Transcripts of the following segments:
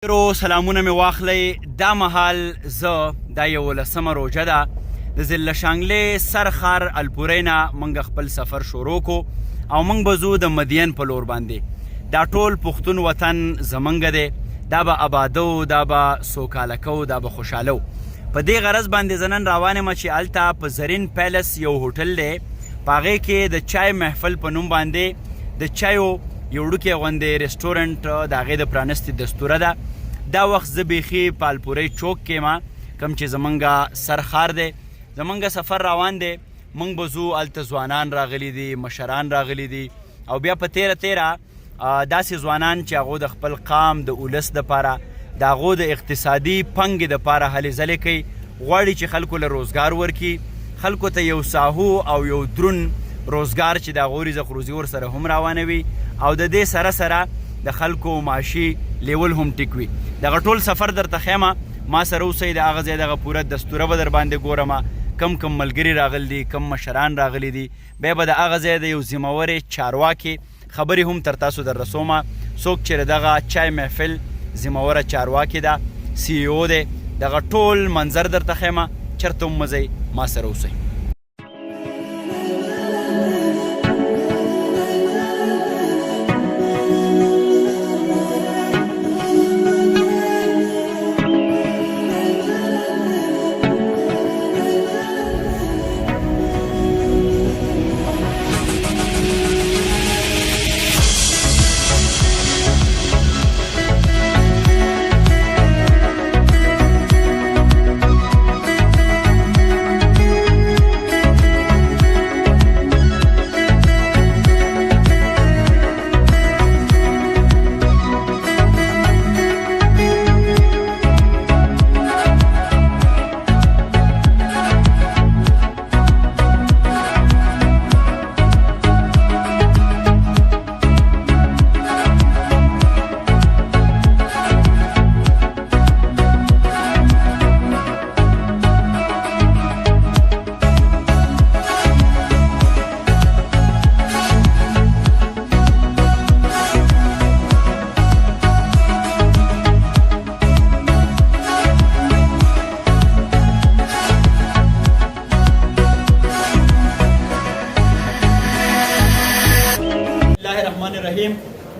سلامونه مې واخلئ. دا مهال زه دا 11مه روژه ده د ضلع شانګلې سرخار الپورۍ نه موږ خپل سفر شروع کو او موږ به ځو د مدين په لور باندې. دا ټول پښتون وطن زمونږ دی، دا به آبادو، دا به سوکاله کو، دا به خوشحاله و. په دې غرض باندې زه نن روان یم چې هلته په زرین پیلس یو هوټل دی، په هغې کې د چای محفل په نوم باندې د چایو یو وړوکی غوندې رسټورنټ د هغې د پرانستې دستوره ده. دا وخت زه بیخي په الپورۍ چوک کې ما کوم چې زمونږ سرخار دی، زمونږ سفر روان دی. موږ به ځو، هلته ځوانان راغلي دي، مشران راغلي دي او بیا په تیره داسې ځوانان چې هغو د خپل قام د اولس دپاره د هغو د اقتصادي پنګې دپاره هلې ځلې کوي، غواړي چې خلکو له روزګار ورکړي، خلکو ته یو ساهو او یو درون روزګار چې د هغو رزق روزي ورسره هم روانوي او د دې سره سره د خلکو معاشي لیول هم ټیک وي. دغه ټول سفر درته ښیمه، ما سره اوسئ. د هغه ځای دغه پوره دستوره به در باندې ګورمه، کم ملګري راغلي دي، کم مشران راغلي دي. بیا به د هغه ځای د یو ذمهورې چارواکي خبرې هم تر تاسو در رسومه، څوک چې دغه چای محفل ذمهوره چارواکي ده، سی او دی. دغه ټول منظر درته ښیمه، چېرته هم مه ځئ، ما سره اوسئ.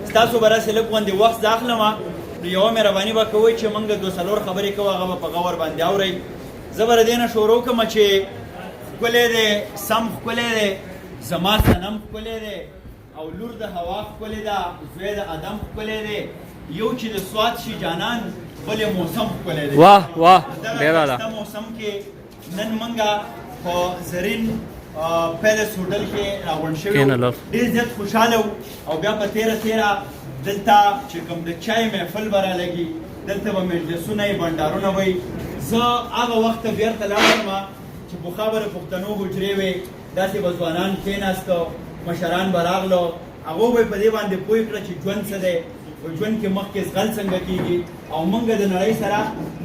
ستاسو به راسې لږ غوندې وخت زه اخلمه، نو یوه مهرباني به کوئ چې موږ دوه څلور خبرې کوو، هغه به په غور باندې اورئ. زه به له دې نه شروع کړم چې ښکلی دی، سم ښکلی دی، زما صنم ښکلی دی او لور د هوا ښکلی ده، زوی د ادم ښکلی دی. یو چې د سوات شي جانان، بل یې موسم ښکلی دی. واه واه، ډېر اعلی. دغه موسم کې نن موږ په زرین پیلس هوټل کې راغونډ شوي وو، ډېر زیات خوشحاله وو. او بیا په تیره دلته چې کوم د چای محفل به رالګي، دلته به مجلسونه یې بنډارونه وي. زه هغه وخت ته بېرته لاړم چې پخوا به د پښتنو حجرې وې، داسې به ځوانان کېناسته، مشران به راغلو، هغو به یې په دې باندې پوه کړه چې ژوند څه دی، په ژوند کې مخکې زغل څنګه کېږي او موږ د نړۍ سره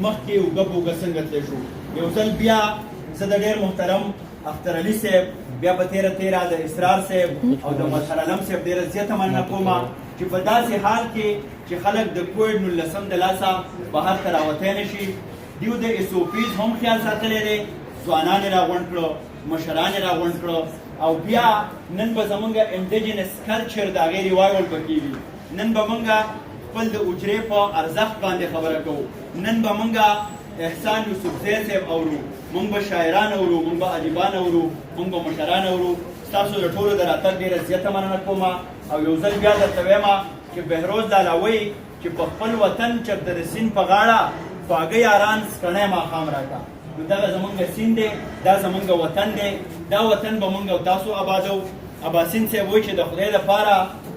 مخکې اوږه په اوږه څنګه تللی شو. یو ځل بیا زه د ډېر محترم اختر علي صاحب، بیا په تیره د اسرار صاحب او د مظهر علم صاحب ډېره زیاته مننه کوم چې په داسې حال کې چې خلک د کووډ 19 د لاسه بهر ته راوتی نه شي، دوی د SOPs هم خیال ساتلی دی. ځوانان یې راغونډ کړو، مشران یې راغونډ کړو او بیا نن به زمونږ انډیجنس کلچر د هغې ریوایول به کېږي. نن به موږ خپل د اجرې په ارزښت باندې خبره کوو. نن به موږ احسان یوسفزی صاحب اورو، موږ به شاعران اورو، موږ به ادیبان اورو، موږ به مشران اورو. ستاسو د ټولو د راتګ ډېره زیاته مننه کوم او یو ځل بیا درته وایم چې بهروز لالا وایي چې په خپل وطن چېرته د سیند په غاړه خواږه یاران سکڼی ماښام راکړه. نو دغه زمونږ سیند دی، دا زمونږ وطن دی، دا وطن به موږ او تاسو آبادو. اباسین صاحب وایي چې د خدای دپاره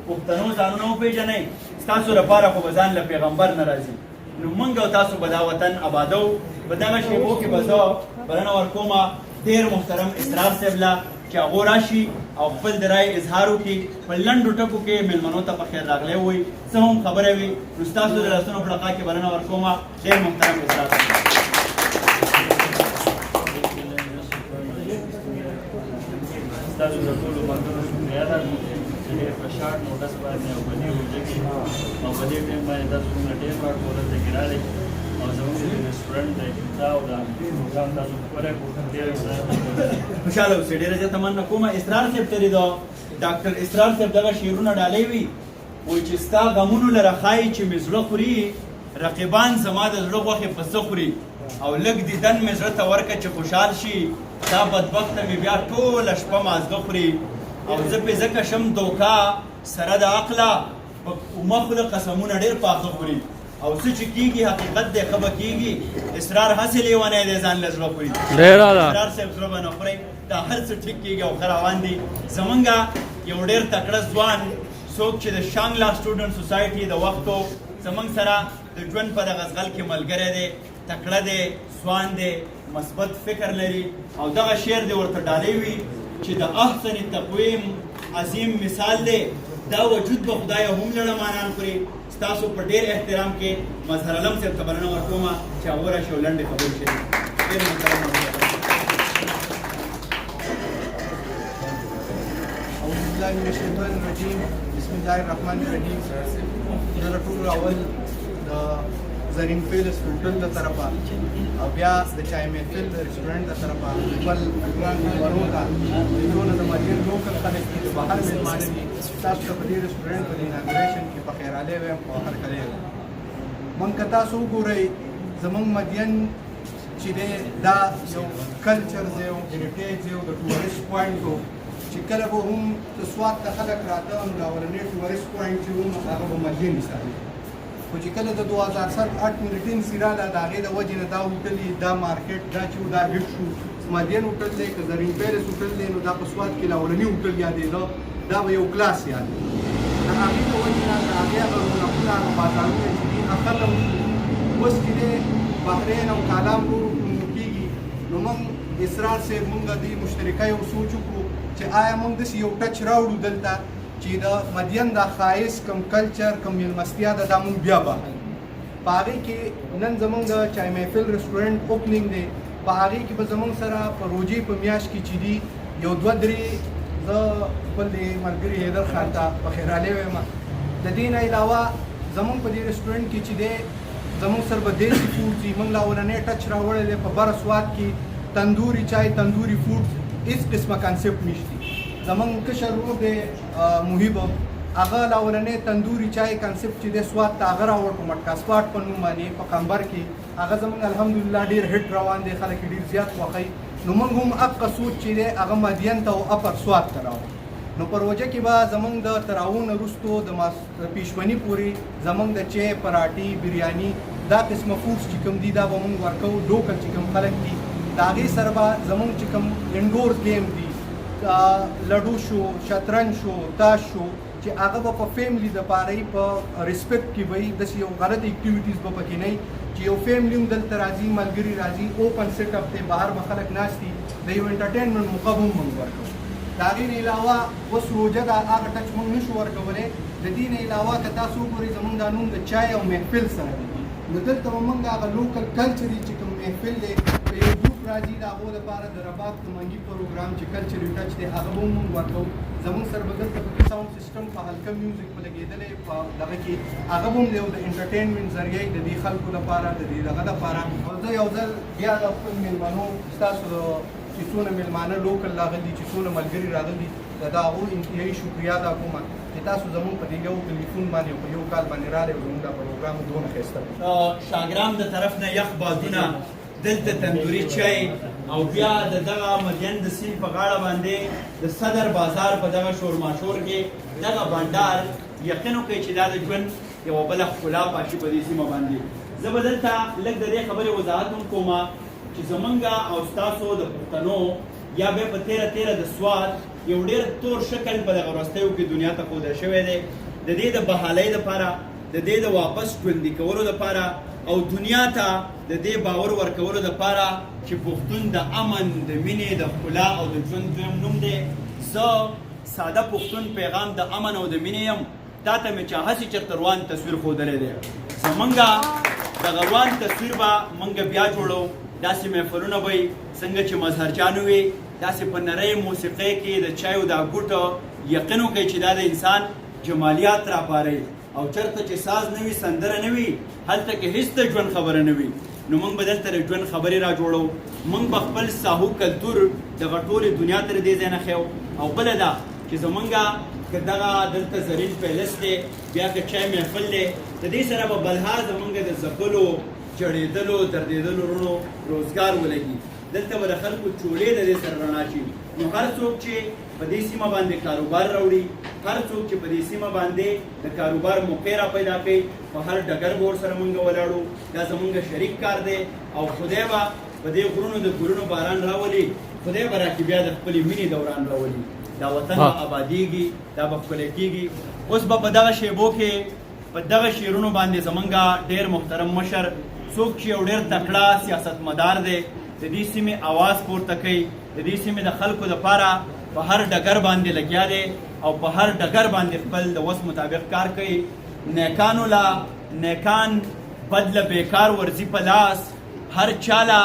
پښتنو ځانونه وپېژنئ، ستاسو دپاره خو به ځان له پیغمبر نه راځي. نو موږ او تاسو به دا وطن آبادو. په دغه شیبو کې به زه بلنه ورکوم ډېر محترم اسرار صاحب له چې هغو راشي او خپل د رایې اظهار وکړي، په لنډو ټکو کې مېلمنو ته په خیر راغلی ووایي، څه هم خبره وي. نو ستاسو د لاسونو په ډقا کې بلنه ورکوم ډېر محترم اسرار صاحب. ستاسو د ټولو ملګرو شکریه ده چې کې په شارټ نوټس باندې او په دې وجه کې او په دې ټایم باندې تاسو موږ ټیم راکول د ګرالي او زموږ د ریسټورانټ د ابتدا او د پروګرام تاسو خبره کوئ خوشاله اوسئ ډېره زیاته مننه کوم اسرار صاحب ته دا ډاکټر اسرار صاحب دغه شعرونه ډالۍ وي وایي چې ستا غمونو لره ښایي چې مې زړه خوري رقیبان زما د زړه غوښې په څه خوري او لږ دیدن مې زړه ته ورکړه چې خوشحال شي دا بدبخته مې بیا ټوله شپه مازده خوري او زه پې ځکه شم دوکا سره د عقله په مخو د قسمونه ډېر پاخه خوري او څه چې کېږي حقیقت دی ښه به کېږي اسرار هسې لیونی دی ځان له زړه خوري اسرار صاحب زړه به نه خورئ دا هر څه ټیک کېږي او ښه روان دي زمونږ یو ډېر تکړه ځوان څوک چې د شانګلا سټوډنټ سوسایټي د وختو زمونږ سره د ژوند په دغه ځغل کې ملګری دی تکړه دی ځوان دی مثبت فکر لري او دغه شعر دی ورته ډالۍ وي چې د احسن تقویم عظیم مثال دی دا وجود به خدای هم لړمانان خوري ستاسو په ډېر احترام کې مظهر علم صاحب ته بلنه ورکومه چې هغه راشي او لنډې خبرې شي ډېر محترم أعوذ بالله من الشيطان الرجيم بسم الله الرحمن الرحيم زه ټول اول د زرین پیلس هوټل د طرفه او بیا د چای محفل د ریسټورانټ د طرفه خپل ګران مېلمنو ته دونه د مدین لوکل خلک دي د بهر مېلمانه دي تاسو ته په دې ریسټورانټ په اناګوریشن کې په خیرالی وایم او هرکلی وایم موږ که تاسو وګورئ زموږ مدین چې دی دا یو کلچر دی یو هیریټیج دی یو د ټورسټ پوینټ و چې کله به هم د سوات ته خلک راته نو د اولنی ټورسټ پوینټ چې و نو هغه به مدین حسابي خو چې کله د 2007-8 ملټین سیراله د هغې د وجې نه دا هوټل دا مارکیټ دا چې دا هټ شو مدین هوټل دی که زرین پیلس هوټل دی نو دا په سوات کې له اولني هوټل یادېده دا به یو کلاس یادېده د هغې د وجې نه د هغې هغه رونقونه هغه بازارونه چې دي ختم اوس چې دی بحرین او کالام نورو کېږي نو موږ اسرار صاحب موږ دې مشترکه یو سوچ وکړو چې آیا موږ داسې یو ټچ راوړو دلته چې د مدین دا ښایست کم کلچر کم میلمستیا ده دا موږ بیا بهایو په هغې کې نن زموږ د چای محفل ریسټورنټ اوپننګ دی په هغې کې به زموږ سره په روژې په میاشت کې چې دي یو 2-3 زه خپل د ملګري حیدر خان ته په خیرالی وایم د دې نه علاوه زموږ په دې ریسټورنټ کې چې دی زموږ سره به دیسي فوډ دي موږ لا اولنی ټچ راوړی دی په بره سوات کې تندوري چای تندوري فوډ هېڅ قسمه کنسپټ نشته زموږ کشر ورور دی محیب هغه لا اولنی تندوري چای کنسپټ چې دی سوات ته هغه راوړ په مټکا سپاټ په نوم باندې په قمبر کې هغه زموږ الحمدلله ډېر هټ روان دی خلک یې ډېر زیات خوښوي نو موږ هم هغه سوچ چې دی هغه مدین ته او اپر سوات ته راوړو نو په روژه کې به زموږ د تراوون وروستو د پیشمني پورې زموږ د چای پراټي بریاني دا قسمه فوډس چې کوم دي دا به موږ ورکوو لوکل چې کوم خلک دي د هغې سره به زموږ چې کوم انډور گیم دي لډو شو شطرنج شو تاش شو چې هغه به په فیملی دپاره یې په ریسپیکټ کې به یې داسې یو غلط اکټیویټیز به پکې نه وي چې یو فیملی هم دلته راځي ملګري راځي اوپن سیټ اپ دی بهر به خلک ناست دي د یو انټرټینمنټ موقع به هم موږ ورکوو د هغې نه علاوه اوس روژه ده هغه ټچ موږ نه شو ورکولی د دې نه علاوه که تاسو وګورئ زموږ دا نوم د چای او محفل سره دی نو دلته به موږ هغه لوکل کلچري چې کوم محفل دی په یو ګروپ راځي د هغو لپاره د رباب د منګي پروګرام چې کلچري ټچ دی هغه به هم موږ ورکوو زموږ سره به دلته پکې ساوند سیسټم په هلکه میوزیک په لګېدلی په دغه کې هغه به هم دی د انټرټینمنټ ذریعه د دې خلکو لپاره د دې دغه لپاره او زه یو ځل بیا د خپل مېلمنو ستاسو چې څونه مېلمانه لوکل راغلي دي چې څونه ملګري راغلي د هغو انتهایي شکریا ادا کوم چې تاسو زموږ په دې یو ټلیفون باندې په یو کال باندې راغلی او زموږ دا پروګرام دونه ښایسته شاګرام د طرف نه یخ بادونه دلته تندوري چای او بیا د دغه مدین د سیند په غاړه باندې د صدر بازار په دغه شورماشور کې دغه بانډار یقین وکړئ چې دا د ژوند یوه بله ښکلا پاشي په دې سیمه باندې زه به دلته لږ د دې خبرې وضاحت هم کوم چې زمونږ او ستاسو د پښتنو یا بیا په تیره د سوات یو ډېر تور شکل په دغه وروستیو کې دنیا ته ښودل شوی دی د دې د بحالۍ دپاره د دې د واپس ژوندي کولو دپاره او دنیا ته د دې باور ورکولو دپاره چې پښتون د امن د مینې د ښکلا او د ژوند دویم نوم دی زه ساده پښتون پیغام د امن او د مینې یم تا ته مې چا هسې چېرته روان تصویر ښودلی دی زمونږ دغه روان تصویر به موږ بیا جوړو داسې محفلونه به څنګه چې مظهر جان وي داسې په نرۍ موسیقۍ کې د چایو دا ګوټه یقین وکړئ چې دا د انسان جمالیات راپارئ او چېرته چې ساز نه وي سندره نه وي هلته کې هېڅ د ژوند خبره نه وي نو موږ به دلته د ژوند خبرې را جوړو موږ به خپل ساهو کلتور دغه ټولې دنیا ته د دې ځای نه ښیو او بله ده چې زمونږ که دغه دلته زرین پیلس دی بیا که چای محفل دی د دې سره به بلها زمونږ د ځپلو چړېدلو دردېدلو وروڼو روزګار ولګي دلته به د خلکو چولې د دې سره رڼا شي نو هر څوک چې په دې سیمه باندې کاروبار راوړي هر څوک چې په دې سیمه باندې د کاروبار موقع را پیدا کوي په هر ډګر به ورسره موږ ولاړو دا زموږ شریک کار دی او خدای به په دې غرونو د ګلونو باران راولي خدای به راکړي بیا د خپلې مینې دوران راولي دا وطن به ابادیږي دا به ښکلی کېږي اوس به په دغه شیبو کې په دغه شعرونو باندې زموږ ډېر محترم مشر څوک چې یو ډېر تکړه سیاستمدار دی د دې سیمې اواز پورته کوي د دې سیمې د خلکو دپاره په هر ډګر باندې لګیا دی او په هر ډګر باندې خپل د وس مطابق کار کوي نیکانو لا نیکان بد له بیکار ورځي په لاس هر چاله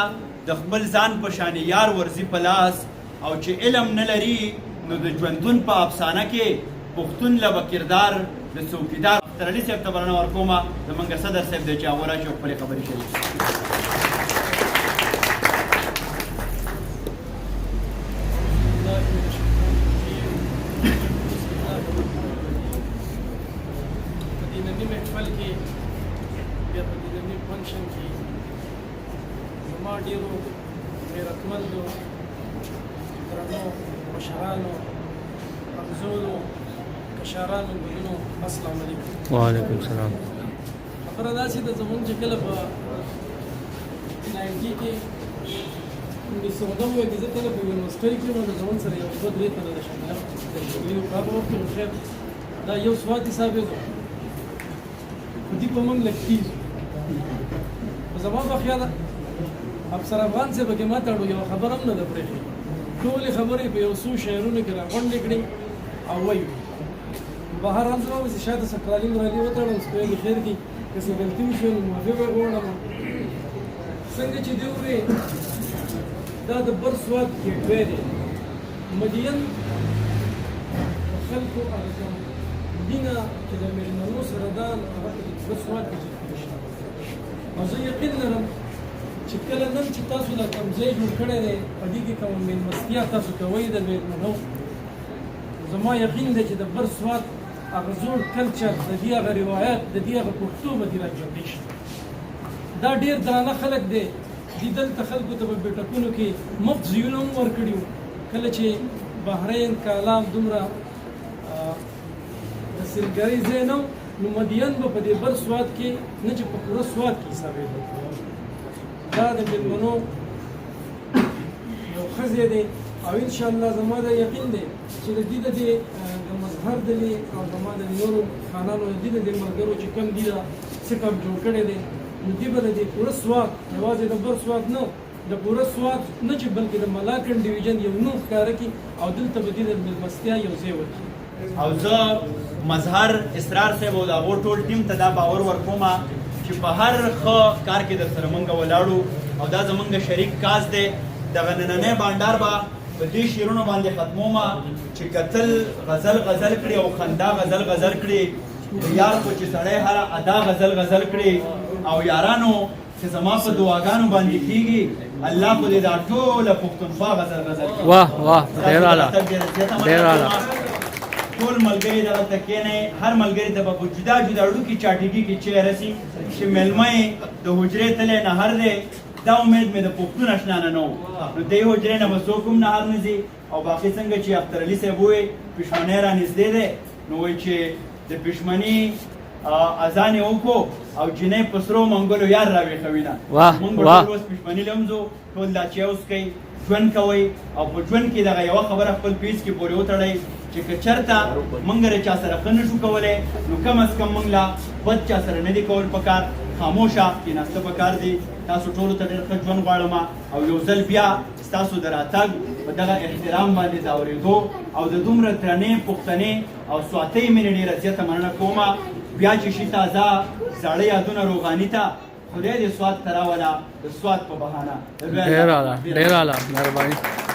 د خپل ځان په شان یار ورځي په لاس او چې علم نه لري نو د ژوندون په افسانه کې پښتون له به کردار د څوکیدار اختر علي صاحب ته بلنه ورکومه زموږ صدر صاحب دی چې هغه راشي او خپلې خبرې شریک محفل کې بیا په دې فنکشن کې زما ډېرو غیرتمندو درنو مشرانو افضلو کشرانو ګلونو السلام علیکم وعلیکم السلام خبره دا چې د زمونږ چې کله په 90 کې 1990 کې زه کله په یونیورسټۍ کې نو زمونږ سره یو دوه درې تنه د شمال یو هغه وخت کې خیر دا یو سواتي صاحب دی دې په موږ لکېږي زما په خیال افسر افغان صاحب کې ما ته یو خبره هم نه ده پرېښې ټولې خبرې په یو څو شعرونو کې راغونډې کړې او وایو بهر هم زما چې شاید سکرالین راځي وتړم سپېږې خیر کې که څه غلطي وشي نو معافي به غواړم څنګه چې دی ووې دا د بر سوات کې دوی دی مدین خلکو هغه دینه چې د مېلمنو سره دا هغه په سوات کې او زه یقین لرم چې کله نن چې تاسو دا کوم ځای جوړ کړی دی په دې کې کومه مېلمستیا تاسو کوئ د مېلمنو زما یقین دی چې د بر سوات هغه زوړ کلچر د دې هغه روایت د دې هغه پښتو به دې راژوندی شي دا ډېر درانه خلک دی دې دلته خلکو ته په بیټکونو کې مفت ځایونه هم ورکړي وو کله چې بحرین کالام دومره د سیلګرۍ ځای نه نو مدین به په دې بر سوات کې نه چې په پوره سوات کې حسابېده دا د مېلمنو یو ښه ځای دی او انشاءالله زما دا یقین دی چې د دې د مظهر دلې او زما د نورو خانانو د دې د ملګرو چې کوم دي دا څه کم جوړ کړی دی نو دې به د دې پوره سوات یوازې د بر سوات نه د پوره سوات نه چې بلکې د ملاکنډ ډیویژن یو نوم ښکاره کړي او دلته به دې د مېلمستیا یو ځای ورکړي او زه مظهر اسرار صاحب او د هغو ټول ټیم ته دا باور ورکومه چې په هر ښه کار کې در سره موږ ولاړو او دا زموږ شریک کاز دی دغه نننی بانډار به په دې شعرونو باندې ختمومه چې کتل غزل غزل کړي او خندا غزل غزل کړي یار خو چې سړی هره ادا غزل غزل کړي او یارانو چې زما په دعاګانو باندې کېږي الله خو دې دا ټوله پښتونخوا غزل غزل کړي واه واه ډېر اعلی ډېر اعلی ټول ملګري دغلته کېنئ هر ملګري ته به په جدا جدا ډوکي چاټېږي کې چای رسي چې میلمه یې د حجرې تلی نهر دی دا امید مې د پښتون اشنا نه و نو دې حجرې نه به څوک هم نهر نه ځي او باقي څنګه چې اختر علي صاحب وویل پښمنۍ را نږدې دی نو وایي چې د پښمني اذان یې وکړو او جنۍ په سرو منګلو یار راویښوي نه مونږ به ټول اوس پښمني لمځو ټول دا چای وڅښئ ژوند کوئ او په ژوند کې دغه یوه خبره خپل پیس کې پورې وتړئ چې که چېرته موږ له چا سره ښه نه شو کولی نو کم از کم موږ له بد چا سره نه دي کول پکار خاموشه کېناسته پکار دي تاسو ټولو ته ډېر ښه ژوند غواړم او یو ځل بیا ستاسو د راتګ په دغه احترام باندې د اورېدو او د دومره درنې پښتنې او سواتۍ مینې ډېره زیاته مننه کومه بیا چې شي تازه زاړه یادونه روغاني ته خدای دې سوات ته راوله د سوات په بهانه ډېر اعلی مهرباني